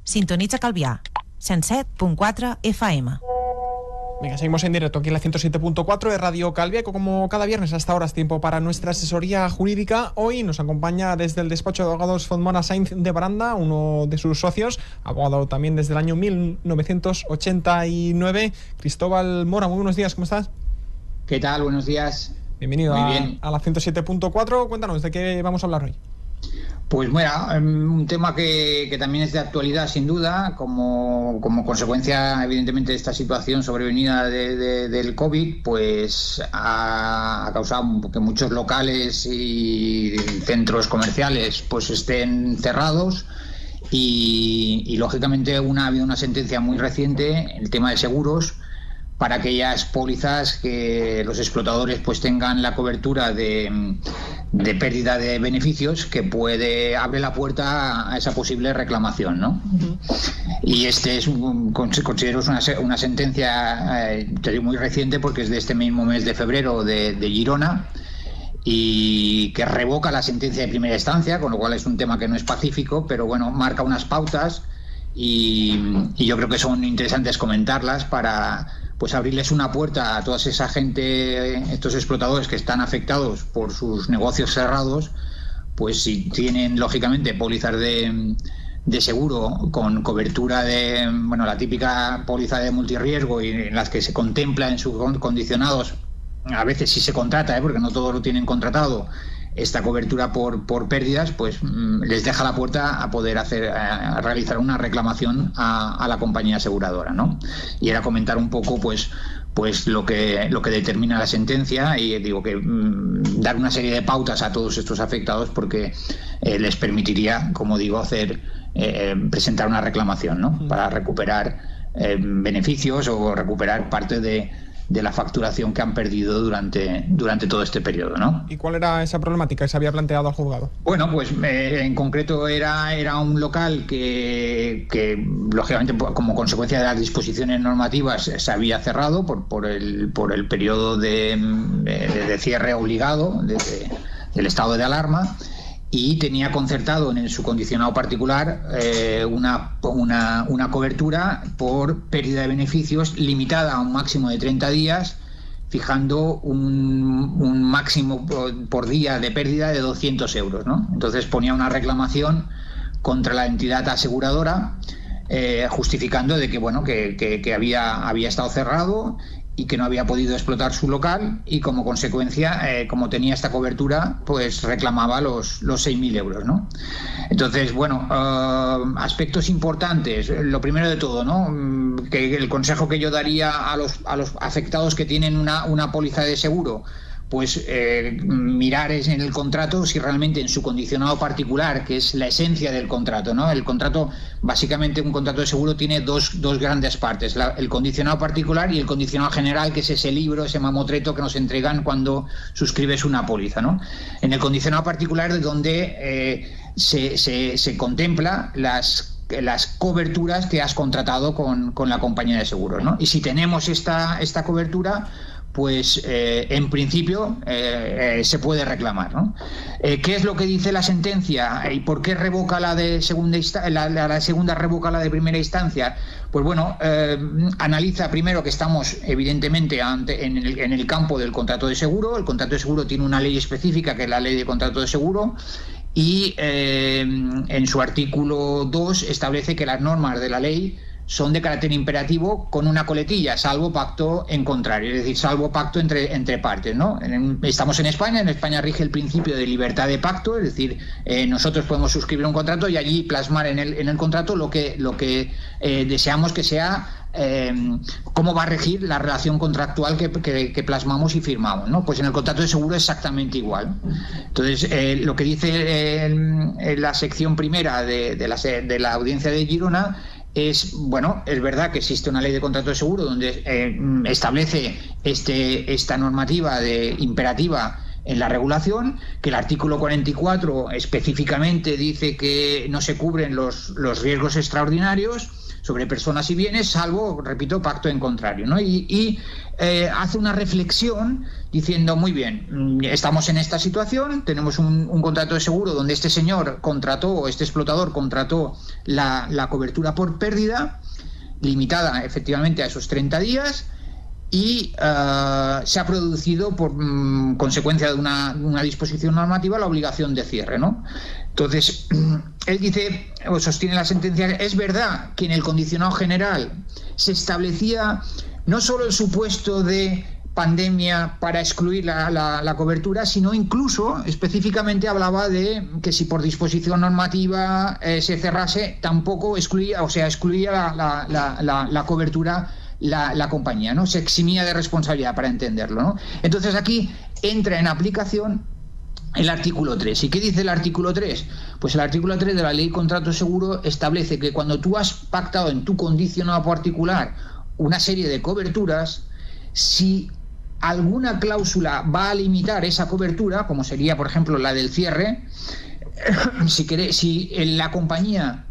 Sintonitza Calvià, 107.4 FM. Venga, seguimos en directo aquí en la 107.4 de Radio Calvià. Como cada viernes hasta ahora es tiempo para nuestra asesoría jurídica. Hoy nos acompaña desde el despacho de abogados Fontmona Sainz de Baranda, uno de sus socios, abogado también desde el año 1989, Cristóbal Mora. Muy buenos días, ¿cómo estás? ¿Qué tal? Buenos días. Bienvenido a la 107.4. Cuéntanos, ¿de qué vamos a hablar hoy? Pues mira, un tema que también es de actualidad sin duda, como consecuencia evidentemente de esta situación sobrevenida del COVID, pues ha causado que muchos locales y centros comerciales pues estén cerrados y lógicamente ha habido una sentencia muy reciente, el tema de seguros, para aquellas pólizas que los explotadores pues tengan la cobertura de pérdida de beneficios que abre la puerta a esa posible reclamación, ¿no? Y considero una sentencia muy reciente porque es de este mismo mes de febrero de Girona y que revoca la sentencia de primera instancia, con lo cual es un tema que no es pacífico, pero bueno, marca unas pautas y yo creo que son interesantes comentarlas para pues abrirles una puerta a toda esa gente, estos explotadores que están afectados por sus negocios cerrados, pues si tienen lógicamente pólizas de seguro con cobertura de, bueno, la típica póliza de multirriesgo y en las que se contempla en sus condicionados, a veces sí se contrata, porque no todos lo tienen contratado, esta cobertura por pérdidas, pues les deja la puerta a poder a realizar una reclamación a la compañía aseguradora, ¿no? Y era comentar un poco pues lo que determina la sentencia y digo que dar una serie de pautas a todos estos afectados porque les permitiría, como digo, presentar una reclamación, ¿no? Para recuperar beneficios o recuperar parte de la facturación que han perdido durante todo este periodo, ¿no? ¿Y cuál era esa problemática que se había planteado al juzgado? Bueno, pues en concreto era un local que lógicamente como consecuencia de las disposiciones normativas se había cerrado por el periodo de cierre obligado del estado de alarma y tenía concertado en su condicionado particular una cobertura por pérdida de beneficios limitada a un máximo de 30 días, fijando un máximo por día de pérdida de 200 euros, ¿no? Entonces ponía una reclamación contra la entidad aseguradora justificando de que, bueno, que había estado cerrado y que no había podido explotar su local y como consecuencia, como tenía esta cobertura, pues reclamaba los 6.000 euros, ¿no? Entonces, bueno, aspectos importantes. Lo primero de todo, ¿no? Que el consejo que yo daría a los afectados que tienen una póliza de seguro, pues mirar en el contrato si realmente en su condicionado particular, que es la esencia del contrato, ¿no? El contrato, básicamente un contrato de seguro tiene dos grandes partes, el condicionado particular y el condicionado general, que es ese libro, ese mamotreto que nos entregan cuando suscribes una póliza, ¿no? En el condicionado particular es donde se contempla las coberturas que has contratado con la compañía de seguros, ¿no? Y si tenemos esta cobertura, pues en principio se puede reclamar, ¿no? ¿Qué es lo que dice la sentencia y por qué revoca la segunda revoca la de primera instancia? Pues bueno, analiza primero que estamos evidentemente en el campo del contrato de seguro. El contrato de seguro tiene una ley específica que es la ley de contrato de seguro y en su artículo 2 establece que las normas de la ley son de carácter imperativo con una coletilla, salvo pacto en contrario, es decir, salvo pacto entre partes, ¿no? Estamos en España rige el principio de libertad de pacto, es decir, nosotros podemos suscribir un contrato y allí plasmar en el contrato lo que deseamos que sea cómo va a regir la relación contractual que plasmamos y firmamos, ¿no? Pues en el contrato de seguro es exactamente igual. Entonces, lo que dice la sección primera de la audiencia de Girona es, bueno, es verdad que existe una ley de contrato de seguro donde establece esta normativa imperativa en la regulación, que el artículo 44 específicamente dice que no se cubren los riesgos extraordinarios, sobre personas y bienes, salvo, repito, pacto en contrario, ¿no? Y hace una reflexión diciendo, muy bien, estamos en esta situación, tenemos un contrato de seguro donde este señor contrató, este explotador contrató la cobertura por pérdida, limitada efectivamente a esos 30 días, y se ha producido por consecuencia de una disposición normativa la obligación de cierre, ¿no? Entonces, él dice, o sostiene la sentencia, es verdad que en el condicionado general se establecía no solo el supuesto de pandemia para excluir la cobertura, sino incluso específicamente hablaba de que si por disposición normativa se cerrase, tampoco excluía, o sea, excluía la cobertura la compañía, ¿no? Se eximía de responsabilidad, para entenderlo, ¿no? Entonces aquí entra en aplicación el artículo 3. ¿Y qué dice el artículo 3? Pues el artículo 3 de la Ley de Contrato Seguro establece que cuando tú has pactado en tu condicionado particular una serie de coberturas, si alguna cláusula va a limitar esa cobertura, como sería, por ejemplo, la del cierre, si la compañía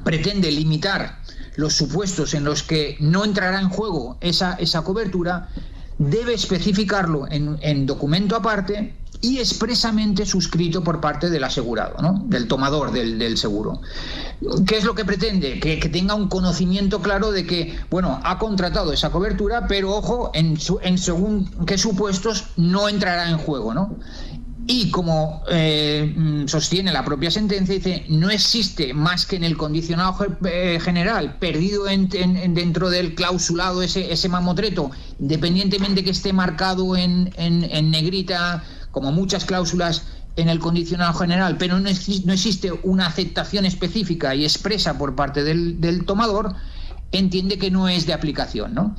pretende limitar los supuestos en los que no entrará en juego esa cobertura, debe especificarlo en documento aparte y expresamente suscrito por parte del asegurado, ¿no? Del tomador del seguro. ¿Qué es lo que pretende? Que tenga un conocimiento claro de que, bueno, ha contratado esa cobertura, pero ojo, en según qué supuestos no entrará en juego, ¿no? Y como sostiene la propia sentencia, dice, no existe más que en el condicionado general, perdido dentro del clausulado ese mamotreto, independientemente que esté marcado en negrita, como muchas cláusulas en el condicionado general, pero no existe una aceptación específica y expresa por parte del tomador, entiende que no es de aplicación, ¿no?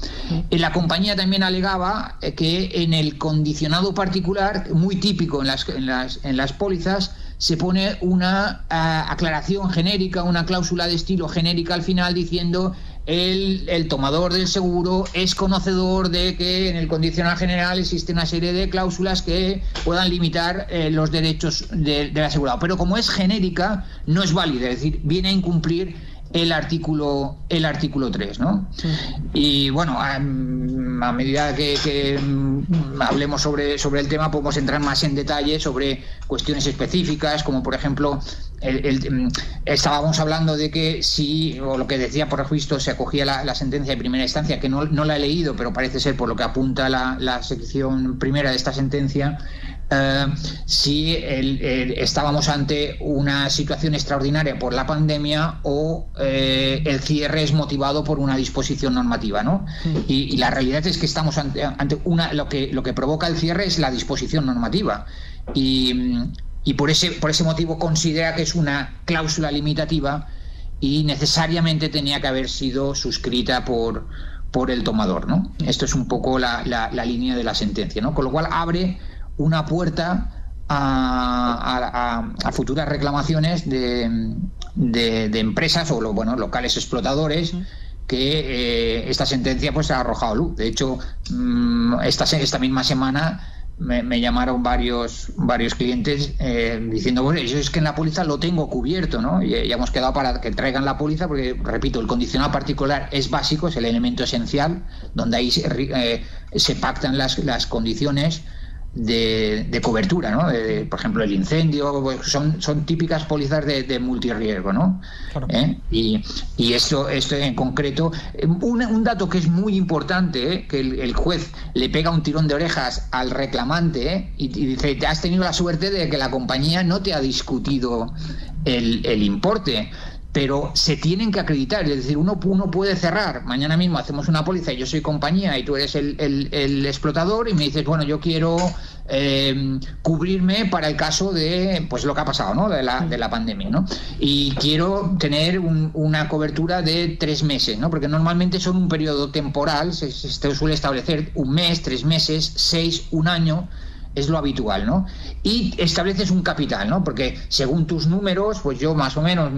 La compañía también alegaba que en el condicionado particular, muy típico en las pólizas, se pone una aclaración genérica, una cláusula de estilo genérica al final diciendo el tomador del seguro es conocedor de que en el condicional general existe una serie de cláusulas que puedan limitar los derechos del asegurado. Pero como es genérica, no es válida, es decir, viene a incumplir el artículo 3, ¿no? Sí. Y bueno, a medida que hablemos sobre el tema, podemos entrar más en detalle sobre cuestiones específicas, como por ejemplo estábamos hablando de que si, o lo que decía por visto, se acogía la sentencia de primera instancia, que no la he leído, pero parece ser por lo que apunta la sección primera de esta sentencia, si estábamos ante una situación extraordinaria por la pandemia o el cierre es motivado por una disposición normativa, ¿no? Y la realidad es que estamos ante lo que provoca el cierre es la disposición normativa y por ese motivo considera que es una cláusula limitativa y necesariamente tenía que haber sido suscrita por el tomador, ¿no? Esto es un poco la línea de la sentencia, ¿no? Con lo cual abre una puerta a futuras reclamaciones de empresas o locales explotadores que esta sentencia pues ha arrojado luz. De hecho, esta misma semana me llamaron varios clientes diciendo, bueno, yo es que en la póliza lo tengo cubierto, ¿no? Y ya hemos quedado para que traigan la póliza porque, repito, el condicionado particular es básico, es el elemento esencial, donde ahí se pactan las condiciones de cobertura, ¿no? Por ejemplo, el incendio, pues son típicas pólizas de multirriesgo, ¿no? Claro. Y esto en concreto, un dato que es muy importante, que el juez le pega un tirón de orejas al reclamante, y dice, has tenido la suerte de que la compañía no te ha discutido el importe, pero se tienen que acreditar, es decir, uno puede cerrar, mañana mismo hacemos una póliza y yo soy compañía y tú eres el explotador y me dices, bueno, yo quiero cubrirme para el caso de pues lo que ha pasado, ¿no? de la pandemia, ¿no? Y quiero tener una cobertura de 3 meses, ¿no? Porque normalmente son un periodo temporal, se suele establecer 1 mes, 3 meses, 6, 1 año, es lo habitual, ¿no? Y estableces un capital, ¿no? Porque según tus números, pues yo más o menos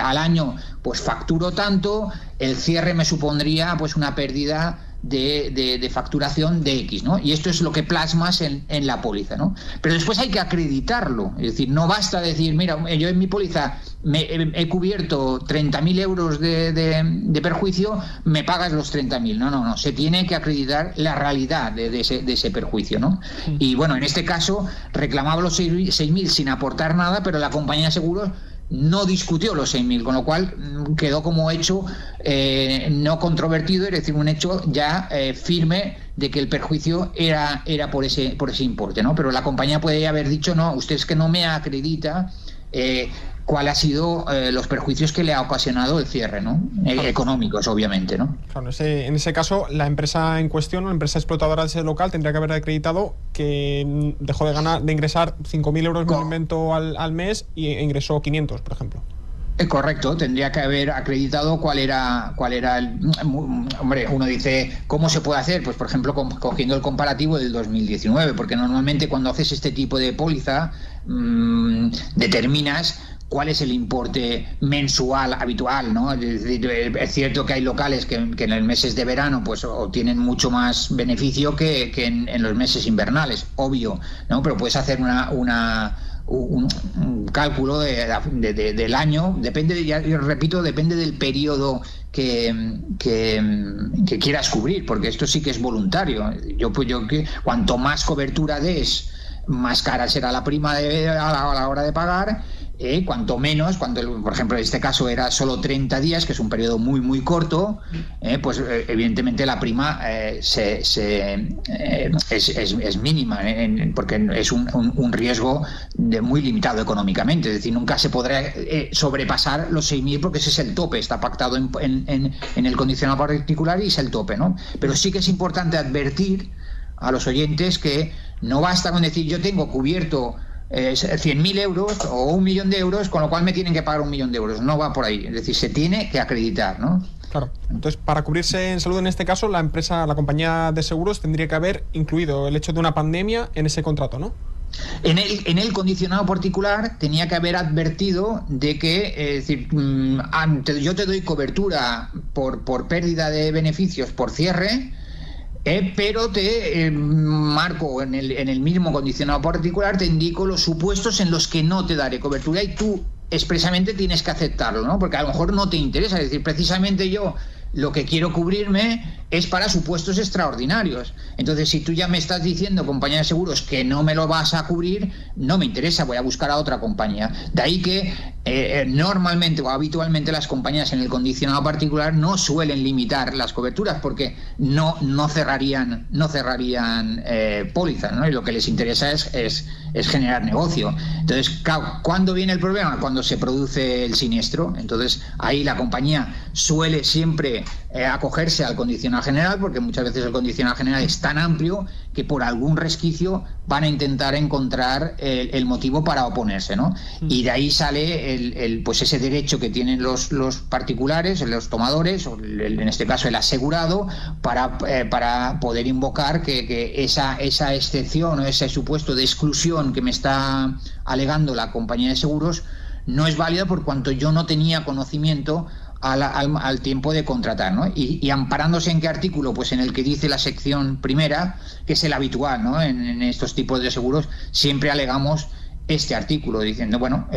al año pues facturo tanto, el cierre me supondría pues una pérdida de facturación de X, ¿no? Y esto es lo que plasmas en la póliza, ¿no? Pero después hay que acreditarlo, es decir, no basta decir, mira, yo en mi póliza he cubierto 30.000 euros de perjuicio, me pagas los 30.000. No, se tiene que acreditar la realidad de ese perjuicio, ¿no? Y bueno, en este caso reclamaba los 6.000 sin aportar nada, pero la compañía de seguros no discutió los 6.000, con lo cual quedó como hecho no controvertido, es decir, un hecho ya firme de que el perjuicio era por ese importe, ¿no? Pero la compañía puede haber dicho, no, usted es que no me acredita cuál ha sido los perjuicios que le ha ocasionado el cierre, ¿no? Económicos, obviamente, ¿no? Claro, en ese caso, la empresa en cuestión, la empresa explotadora de ese local, tendría que haber acreditado que dejó de ingresar 5.000 euros de invento al mes y ingresó 500, por ejemplo. Correcto, tendría que haber acreditado cuál era el... Hombre, uno dice, ¿cómo se puede hacer? Pues, por ejemplo, cogiendo el comparativo del 2019, porque normalmente cuando haces este tipo de póliza, determinas cuál es el importe mensual habitual, ¿no? Es decir, es cierto que hay locales que en los meses de verano pues obtienen mucho más beneficio que en los meses invernales, obvio, ¿no? Pero puedes hacer un cálculo del año, depende, ya repito, depende del periodo que quieras cubrir, porque esto sí que es voluntario. Cuanto más cobertura des, más cara será la prima a la hora de pagar. Cuanto menos, por ejemplo en este caso era solo 30 días, que es un periodo muy muy corto, pues evidentemente la prima es mínima, porque es un riesgo muy limitado económicamente, es decir, nunca se podrá sobrepasar los 6.000 porque ese es el tope, está pactado en el condicional particular y es el tope, ¿no? Pero sí que es importante advertir a los oyentes que no basta con decir yo tengo cubierto 100.000 euros o 1.000.000 de euros, con lo cual me tienen que pagar 1.000.000 de euros. No va por ahí. Es decir, se tiene que acreditar, ¿no? Claro. Entonces, para cubrirse en salud en este caso, la compañía de seguros tendría que haber incluido el hecho de una pandemia en ese contrato, ¿no? En el condicionado particular tenía que haber advertido de que, es decir, yo te doy cobertura por pérdida de beneficios por cierre, pero te marco en el mismo condicionado particular, te indico los supuestos en los que no te daré cobertura y tú expresamente tienes que aceptarlo, ¿no? Porque a lo mejor no te interesa, es decir, precisamente yo lo que quiero cubrirme es para supuestos extraordinarios. Entonces, si tú ya me estás diciendo, compañía de seguros, que no me lo vas a cubrir, no me interesa, voy a buscar a otra compañía. De ahí que normalmente o habitualmente las compañías en el condicionado particular no suelen limitar las coberturas porque no cerrarían pólizas, ¿no? Y lo que les interesa es generar negocio. Entonces, ¿cuándo viene el problema? Cuando se produce el siniestro. Entonces, ahí la compañía suele siempre acogerse al condicional general, porque muchas veces el condicional general es tan amplio que por algún resquicio van a intentar encontrar el motivo para oponerse, ¿no? Y de ahí sale pues ese derecho que tienen los particulares, los tomadores, o en este caso el asegurado, para poder invocar que esa excepción o ese supuesto de exclusión que me está alegando la compañía de seguros no es válida por cuanto yo no tenía conocimiento al tiempo de contratar, ¿no? Y amparándose en qué artículo, pues en el que dice la sección primera, que es el habitual, ¿no? En estos tipos de seguros siempre alegamos este artículo diciendo, bueno,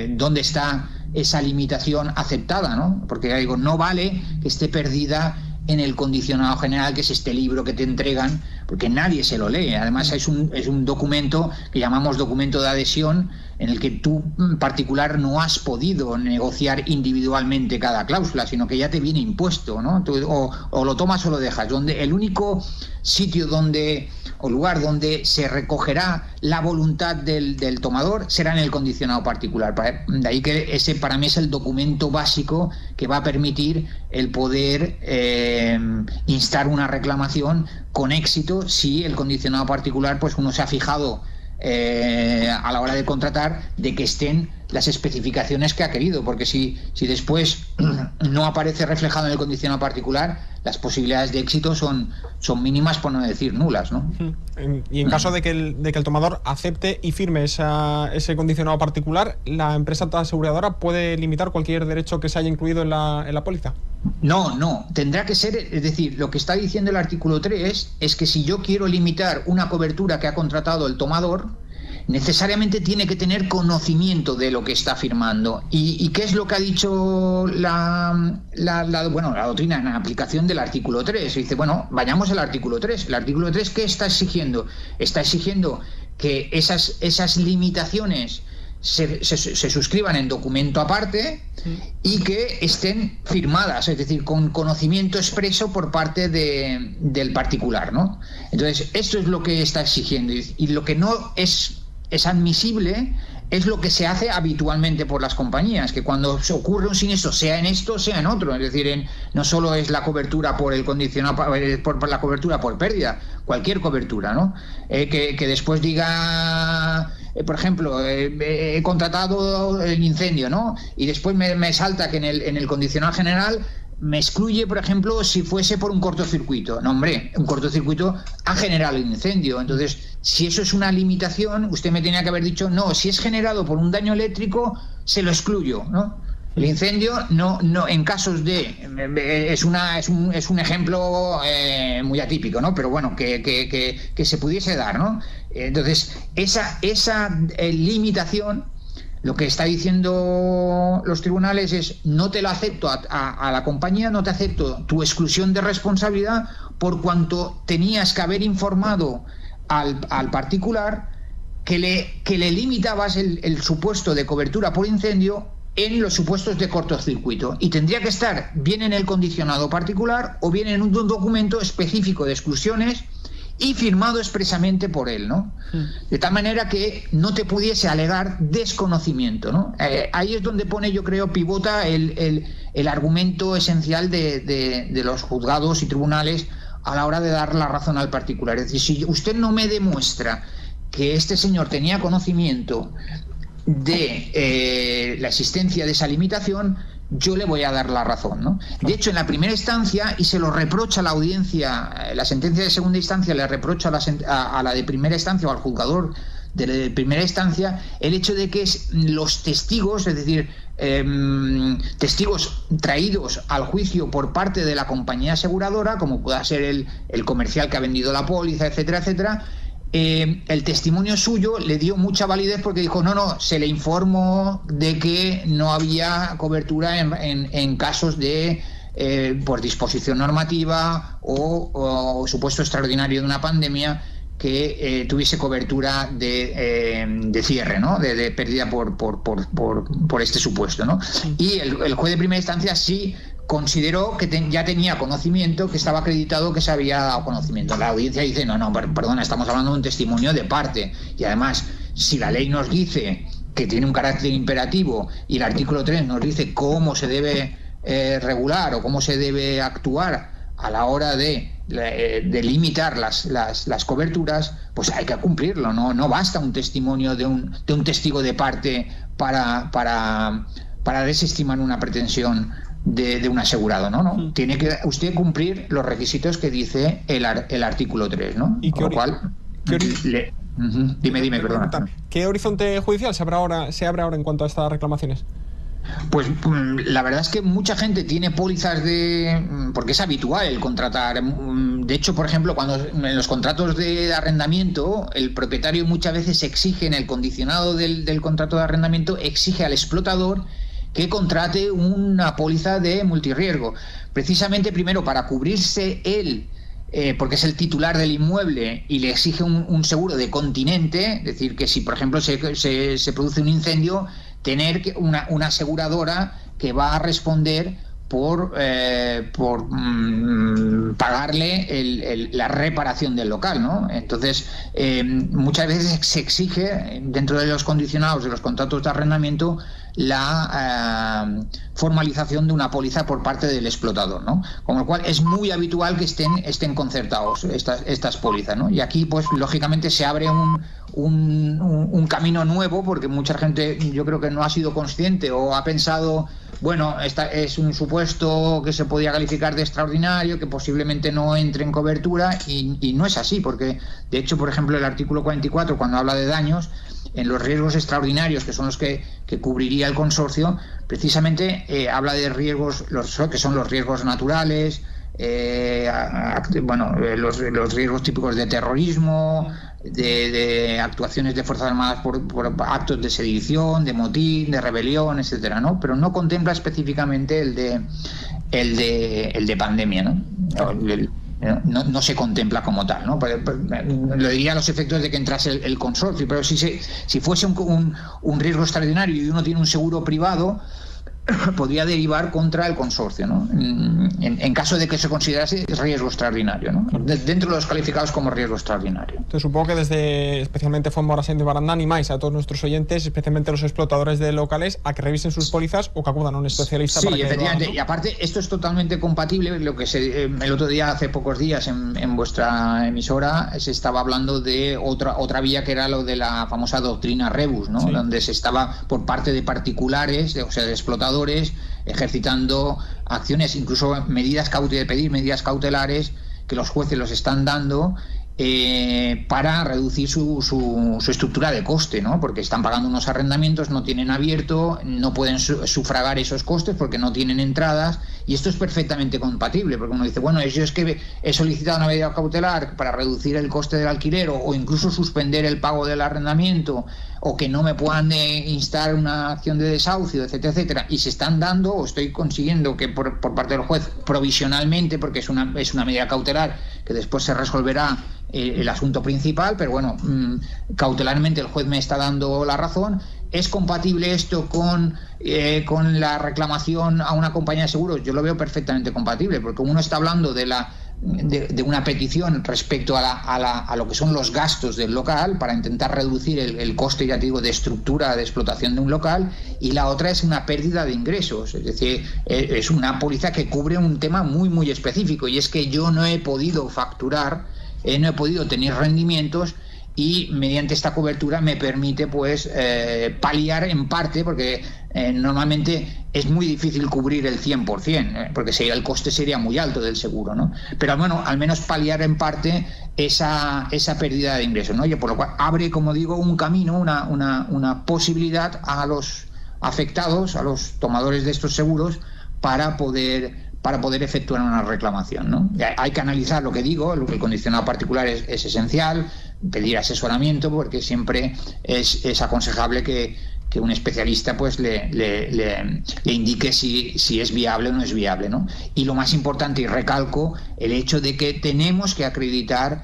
¿dónde está esa limitación aceptada, ¿no? Porque ya digo, no vale que esté perdida en el condicionado general, que es este libro que te entregan, porque nadie se lo lee. Además es un documento que llamamos documento de adhesión, en el que tú en particular no has podido negociar individualmente cada cláusula, sino que ya te viene impuesto, ¿no? O lo tomas o lo dejas. Donde el único sitio o lugar donde se recogerá la voluntad del tomador será en el condicionado particular. De ahí que ese para mí es el documento básico que va a permitir el poder instar una reclamación con éxito si el condicionado particular, pues uno se ha fijado a la hora de contratar de que estén las especificaciones que ha querido, porque si después no aparece reflejado en el condicionado particular, las posibilidades de éxito son mínimas, por no decir nulas, ¿no? Y en caso de que el tomador acepte y firme ese condicionado particular, ¿la empresa aseguradora puede limitar cualquier derecho que se haya incluido en la póliza? No, tendrá que ser, es decir, lo que está diciendo el artículo 3 es que si yo quiero limitar una cobertura que ha contratado el tomador, necesariamente tiene que tener conocimiento de lo que está firmando. ¿Y qué es lo que ha dicho la doctrina en aplicación del artículo 3? Dice, bueno, vayamos al artículo 3. El artículo 3, ¿qué está exigiendo? Está exigiendo que esas limitaciones se suscriban en documento aparte y que estén firmadas, es decir, con conocimiento expreso por parte del particular, ¿no? Entonces, esto es lo que está exigiendo, y lo que no es admisible es lo que se hace habitualmente por las compañías, que cuando se ocurre un siniestro, sea en esto, sea en otro, es decir, no solo es la cobertura por el condicionado, por la cobertura por pérdida, cualquier cobertura, ¿no? Que después diga, por ejemplo, he contratado el incendio, ¿no? Y después me salta que en el condicionado general me excluye, por ejemplo, si fuese por un cortocircuito. No, hombre, un cortocircuito ha generado el incendio. Entonces, si eso es una limitación, usted me tenía que haber dicho, no, si es generado por un daño eléctrico, se lo excluyo, ¿no? El incendio, no, en casos de... Es un ejemplo muy atípico, ¿no? Pero bueno, que se pudiese dar, ¿no? Entonces, esa limitación, lo que está diciendo los tribunales es, no te lo acepto a la compañía, no te acepto tu exclusión de responsabilidad por cuanto tenías que haber informado al particular que le limitabas el supuesto de cobertura por incendio en los supuestos de cortocircuito, y tendría que estar bien en el condicionado particular o bien en un documento específico de exclusiones y firmado expresamente por él, ¿no? De tal manera que no te pudiese alegar desconocimiento, ¿no? Ahí es donde pone, yo creo, pivota el argumento esencial de los juzgados y tribunales a la hora de dar la razón al particular. Es decir, si usted no me demuestra que este señor tenía conocimiento de la existencia de esa limitación, yo le voy a dar la razón, ¿no? De hecho, en la primera instancia, y se lo reprocha a la audiencia, la sentencia de segunda instancia le reprocha a la de primera instancia o al juzgador de primera instancia el hecho de que los testigos, es decir, testigos traídos al juicio por parte de la compañía aseguradora, como pueda ser el comercial que ha vendido la póliza, etcétera, etcétera, el testimonio suyo le dio mucha validez porque dijo, no, se le informó de que no había cobertura en casos de por disposición normativa o supuesto extraordinario de una pandemia que tuviese cobertura de cierre, ¿no? De pérdida por este supuesto, ¿no? Y el juez de primera instancia sí consideró que ya tenía conocimiento, que estaba acreditado que se había dado conocimiento. La audiencia dice, no, perdona, estamos hablando de un testimonio de parte, y además, si la ley nos dice que tiene un carácter imperativo y el artículo 3 nos dice cómo se debe regular o cómo se debe actuar a la hora de limitar las coberturas, pues hay que cumplirlo, no basta un testimonio de un testigo de parte para desestimar una pretensión de un asegurado, ¿no? Tiene que usted cumplir los requisitos que dice el artículo 3, ¿no? ¿Y con lo cual, dime, perdona. ¿Qué horizonte judicial se abre ahora en cuanto a estas reclamaciones? Pues la verdad es que mucha gente tiene pólizas porque es habitual el contratar. De hecho, por ejemplo, cuando en los contratos de arrendamiento, el propietario muchas veces exige, en el condicionado del contrato de arrendamiento, exige al explotador que contrate una póliza de multirriesgo, precisamente primero para cubrirse él, porque es el titular del inmueble y le exige un seguro de continente, es decir, que si por ejemplo se produce un incendio, tener una aseguradora que va a responder por pagarle la reparación del local, ¿no? Entonces, muchas veces se exige, dentro de los condicionados de los contratos de arrendamiento, la formalización de una póliza por parte del explotador, ¿no? Con lo cual es muy habitual que estén concertados estas pólizas, ¿no? Y aquí, pues, lógicamente se abre un camino nuevo, porque mucha gente yo creo que no ha sido consciente o ha pensado, bueno, esta es un supuesto que se podía calificar de extraordinario, que posiblemente no entre en cobertura, y no es así, porque de hecho, por ejemplo, el artículo 44, cuando habla de daños, en los riesgos extraordinarios, que son los que cubriría el consorcio, precisamente habla de riesgos, que son los riesgos naturales, los riesgos típicos de terrorismo, de actuaciones de Fuerzas Armadas por actos de sedición, de motín, de rebelión, etcétera, ¿no? Pero no contempla específicamente el de pandemia, ¿no? No se contempla como tal, ¿no? Lo diría a los efectos de que entrase el consorcio, pero si fuese un riesgo extraordinario y uno tiene un seguro privado, podría derivar contra el consorcio, ¿no? En caso de que se considerase riesgo extraordinario, ¿no? Dentro de los calificados como riesgo extraordinario. Entonces, supongo que desde especialmente Font Morassany de Baranda animáis a todos nuestros oyentes, especialmente los explotadores de locales, a que revisen sus pólizas o que acudan a un especialista. Sí, para que efectivamente, lo hagan, ¿no? Y aparte esto es totalmente compatible. Lo que el otro día, hace pocos días, en vuestra emisora se estaba hablando de otra vía, que era lo de la famosa doctrina Rebus, ¿no? Sí. Donde se estaba por parte de particulares, o sea, de explotadores, ejercitando acciones, incluso pedir medidas cautelares que los jueces los están dando para reducir su estructura de coste, ¿no? Porque están pagando unos arrendamientos, no tienen abierto, no pueden sufragar esos costes porque no tienen entradas, y esto es perfectamente compatible, porque uno dice, bueno, yo es que he solicitado una medida cautelar para reducir el coste del alquiler o incluso suspender el pago del arrendamiento, o que no me puedan instar una acción de desahucio, etcétera, etcétera, y se están dando, o estoy consiguiendo que por parte del juez, provisionalmente, porque es una medida cautelar que después se resolverá el asunto principal, pero bueno, cautelarmente el juez me está dando la razón. ¿Es compatible esto con la reclamación a una compañía de seguros? Yo lo veo perfectamente compatible, porque uno está hablando de una petición respecto a lo que son los gastos del local para intentar reducir el coste, ya te digo, de estructura de explotación de un local, y la otra es una pérdida de ingresos, es decir, es una póliza que cubre un tema muy muy específico, y es que yo no he podido facturar, no he podido tener rendimientos, y mediante esta cobertura me permite pues paliar en parte, porque normalmente es muy difícil cubrir el 100%, porque el coste sería muy alto del seguro, ¿no? Pero bueno, al menos paliar en parte esa pérdida de ingresos, ¿no? Y por lo cual abre, como digo, un camino, una posibilidad a los afectados, a los tomadores de estos seguros, para poder efectuar una reclamación, ¿no? Hay que analizar lo que digo, el condicionado particular es esencial, pedir asesoramiento, porque siempre es aconsejable que un especialista pues le indique si es viable o no es viable, ¿no? Y lo más importante, y recalco, el hecho de que tenemos que acreditar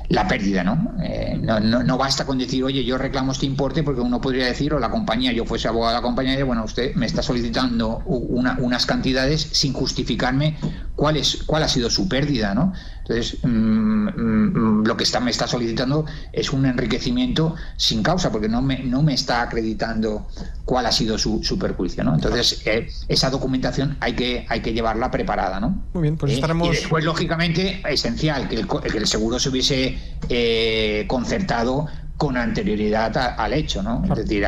la pérdida, ¿no? No basta con decir, oye, yo reclamo este importe, porque uno podría decir, o la compañía, yo fuese abogado de la compañía, y bueno, usted me está solicitando unas cantidades sin justificarme cuál ha sido su pérdida, ¿no? Entonces, lo que me está solicitando es un enriquecimiento sin causa, porque no me está acreditando cuál ha sido su perjuicio, ¿no? Entonces, esa documentación hay que llevarla preparada, ¿no? Muy bien, pues estaremos... Y después, lógicamente, esencial que el seguro se hubiese concertado con anterioridad al hecho, ¿no? Es decir,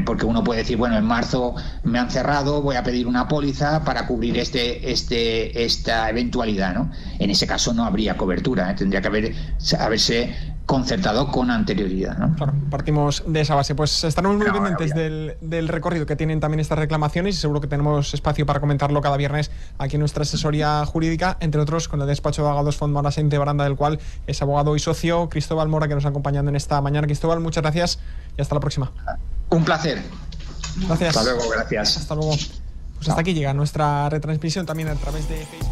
porque uno puede decir, bueno, en marzo me han cerrado, voy a pedir una póliza para cubrir esta eventualidad, ¿no? En ese caso no habría cobertura, ¿eh? Tendría que haberse concertado con anterioridad, ¿no? Claro, partimos de esa base. Pues estaremos muy pendientes del recorrido que tienen también estas reclamaciones, y seguro que tenemos espacio para comentarlo cada viernes aquí en nuestra asesoría jurídica, entre otros con el despacho de abogados Font Morassany de Baranda, del cual es abogado y socio Cristóbal Mora, que nos ha acompañado en esta mañana. Cristóbal, muchas gracias y hasta la próxima. Un placer. Gracias. Hasta luego, gracias. Hasta luego. Pues hasta aquí llega nuestra retransmisión también a través de Facebook.